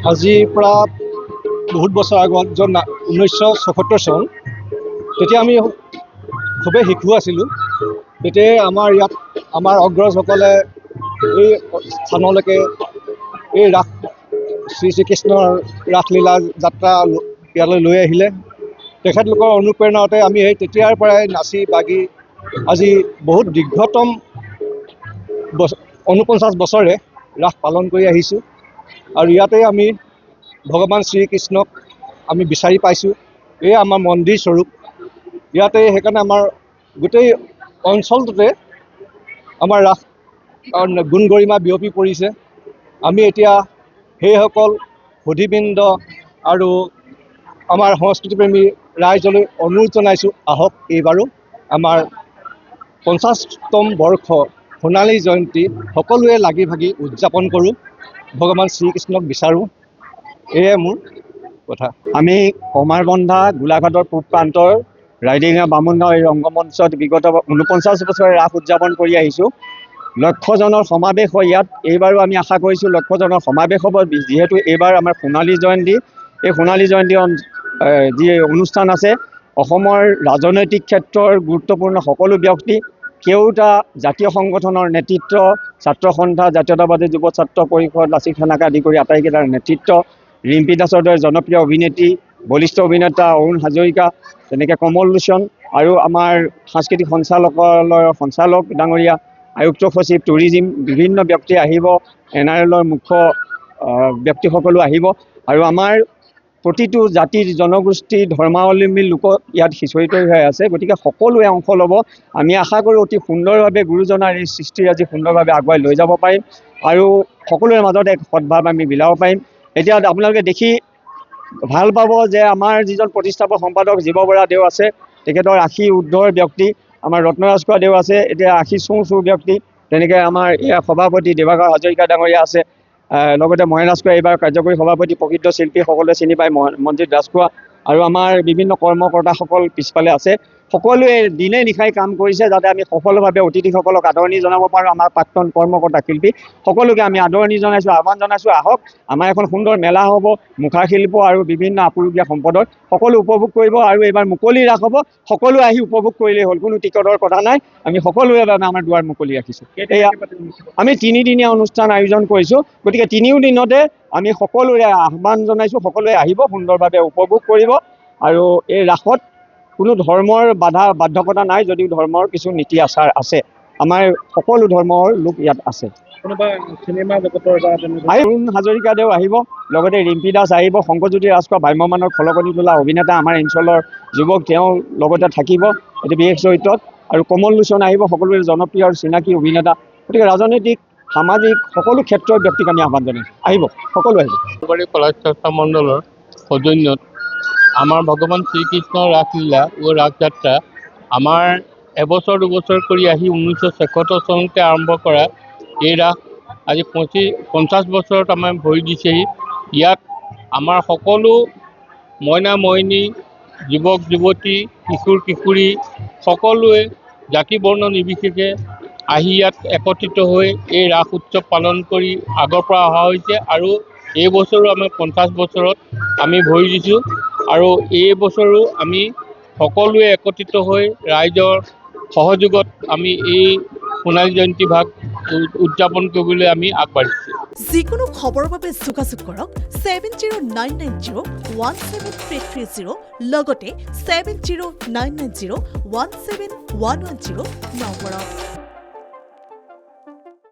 আজিৰ পৰা বহুত বছৰ আগত 1974 চন তেতিয়া আমি খুবেই শিশু আছিলোঁ। তেতিয়াই আমাৰ ইয়াত আমাৰ অগ্ৰজসকলে এই স্থানলৈকে এই শ্ৰীকৃষ্ণৰ ৰাসলীলা যাত্ৰা ইয়ালৈ লৈ আহিলে। তেখেতলোকৰ অনুপ্ৰেৰণাতে আমি সেই তেতিয়াৰ পৰাই নাচি বাগি আজি বহুত দীৰ্ঘতম 49 বছৰে ৰাস পালন কৰি আহিছোঁ। আৰু ইয়াতে আমি ভগৱান শ্ৰীকৃষ্ণক আমি বিচাৰি পাইছোঁ। এয়া আমাৰ মন্দিৰ স্বৰূপ। ইয়াতে সেইকাৰণে আমাৰ গোটেই অঞ্চলটোতে আমাৰ ৰাস গুণ গৰিমা বিয়পি পৰিছে। আমি এতিয়া সেইসকল সুধীবৃন্দ আৰু আমাৰ সংস্কৃতিপ্ৰেমী ৰাইজলৈ অনুৰোধ জনাইছোঁ, আহক এইবাৰো আমাৰ 50তম বৰ্ষ সোণালী জয়ন্তী সকলোৱে লাগি ভাগি উদযাপন কৰোঁ, ভগৱান শ্ৰীকৃষ্ণক বিচাৰোঁ। এয়াই মোৰ কথা। আমি কমাৰবন্ধা গোলাঘাটৰ পূব প্ৰান্তৰ ৰাইডিঙা বামুণগাঁও এই ৰংগমঞ্চত বিগত 49 বছৰে ৰাস উদযাপন কৰি আহিছোঁ। লক্ষজনৰ সমাৱেশ হয় ইয়াত। এইবাৰো আমি আশা কৰিছোঁ লক্ষজনৰ সমাৱেশ হ'ব, যিহেতু এইবাৰ আমাৰ সোণালী জয়ন্তী। এই সোণালী জয়ন্তী যি অনুষ্ঠান আছে, অসমৰ ৰাজনৈতিক ক্ষেত্ৰৰ গুৰুত্বপূৰ্ণ সকলো ব্যক্তি, কেওটা জাতীয় সংগঠনৰ নেতৃত্ব, ছাত্ৰ সন্থা, জাতীয়তাবাদী যুৱ ছাত্ৰ পৰিষদ, লাচিত সেনাকে আদি কৰি আটাইকেইটাৰ নেতৃত্ব, ৰিম্পী দাসৰ দৰে জনপ্ৰিয় অভিনেত্ৰী, বলিষ্ঠ অভিনেতা অৰুণ হাজৰিকা, তেনেকৈ কমল লোচন আৰু আমাৰ সাংস্কৃতিক সঞ্চালকালয়ৰ সঞ্চালক ডাঙৰীয়া, আয়ুক্ত সচিব, টুৰিজিম, বিভিন্ন ব্যক্তি আহিব, NRLৰ মুখ্য ব্যক্তিসকলো আহিব। আৰু আমাৰ প্ৰতিটো জাতি জনগোষ্ঠী ধৰ্মাৱলম্বী লোক ইয়াত সিঁচৰিত হৈ আছে, গতিকে সকলোৱে অংশ ল'ব। আমি আশা কৰোঁ অতি সুন্দৰভাৱে গুৰুজনাৰ এই সৃষ্টিৰাজি সুন্দৰভাৱে আগুৱাই লৈ যাব পাৰিম আৰু সকলোৰে মাজত এক সদ্ভাৱ আমি বিলাব পাৰিম। এতিয়া আপোনালোকে দেখি ভাল পাব যে আমাৰ যিজন প্ৰতিষ্ঠাপক সম্পাদক জীৱ বৰা দেও আছে, তেখেতৰ 80 ঊৰ্ধৰ ব্যক্তি। আমাৰ ৰত্নৰাজ খোৱা দেও আছে, এতিয়া 80 চোঁ ব্যক্তি। তেনেকৈ আমাৰ ইয়াৰ সভাপতি দেৱাকৰ হাজৰিকা ডাঙৰীয়া আছে, লগতে মহেন ৰাজখোৱা এইবাৰ কাৰ্যকৰী সভাপতি, প্ৰকৃত শিল্পী সকলোৱে চিনি পায় মনজিত ৰাজখোৱা, আৰু আমাৰ বিভিন্ন কৰ্মকৰ্তাসকল পিছফালে আছে। সকলোৱে দিনে নিশাই কাম কৰিছে যাতে আমি সফলভাৱে অতিথিসকলক আদৰণি জনাব পাৰোঁ। আমাৰ প্ৰাক্তন কৰ্মকৰ্তা শিল্পী সকলোকে আমি আদৰণি জনাইছোঁ, আহ্বান জনাইছোঁ, আহক আমাৰ এখন সুন্দৰ মেলা হ'ব, মুখা শিল্প আৰু বিভিন্ন আপুৰুগীয়া সম্পদৰ সকলো উপভোগ কৰিব। আৰু এইবাৰ মুকলি ৰাস হ'ব, সকলোৱে আহি উপভোগ কৰিলেই হ'ল, কোনো টিকটৰ কথা নাই। আমি সকলোৰে বাবে আমাৰ দুৱাৰ মুকলি ৰাখিছোঁ। এয়া আমি 3 দিনীয়া অনুষ্ঠান আয়োজন কৰিছোঁ, গতিকে 3 দিনতে আমি সকলোৰে আহ্বান জনাইছোঁ, সকলোৱে আহিব, সুন্দৰভাৱে উপভোগ কৰিব। আৰু এই ৰাসত কোনো ধৰ্মৰ বাধ্যকতা নাই, যদিও ধৰ্মৰ কিছু নীতি আচাৰ আছে। আমাৰ সকলো ধৰ্মৰ লোক ইয়াত আছে। চিনেমা জগতৰ অৰুণ হাজৰিকা দেও আহিব, লগতে ৰিম্পী দাস আহিব, শংকৰজ্যোতি ৰাজখোৱা ভ্ৰাম্যমানৰ খলকনি তোলা অভিনেতা, আমাৰ অঞ্চলৰ যুৱক, তেওঁ লগতে থাকিব এটি বিশেষ চৰিত্ৰত। আৰু কমল লোচন আহিব, সকলোৰে জনপ্ৰিয় আৰু চিনাকি অভিনেতা। গতিকে ৰাজনৈতিক, সামাজিক সকলো ক্ষেত্ৰৰ ব্যক্তিক আমি আহ্বান জনাইছোঁ, আহিব, সকলো আহিব। কলা চৰ্চা মণ্ডলৰ সৌজন্যত আমাৰ ভগৱান শ্ৰীকৃষ্ণৰ ৰাসলীলা ও ৰাসযাত্ৰা আমাৰ এবছৰ দুবছৰ কৰি আহি 1974 চনতে আৰম্ভ কৰা এই ৰাস আজি 50 বছৰত আমাৰ ভৰি দিছেহি। ইয়াত আমাৰ সকলো মইনা মইনী, যুৱক যুৱতী, কিশোৰ কিশোৰী সকলোৱে জাতি বৰ্ণ নিৰ্বিশেষে আহি ইয়াত একত্ৰিত হৈ এই ৰাস উৎসৱ পালন কৰি আগৰ পৰা অহা হৈছে। আৰু এই বছৰো আমাৰ 50 বছৰত আমি ভৰি দিছোঁ। আৰু এই বছৰো আমি সকলোৱে একত্ৰিত হৈ ৰাইজৰ সহযোগত আমি এই সোণালী জয়ন্তী ভাগ উদযাপন কৰিবলৈ আমি আগবাঢ়িছোঁ। যিকোনো খবৰৰ বাবে যোগাযোগ কৰক 7099017330 লগতে 7099017110 নম্বৰত।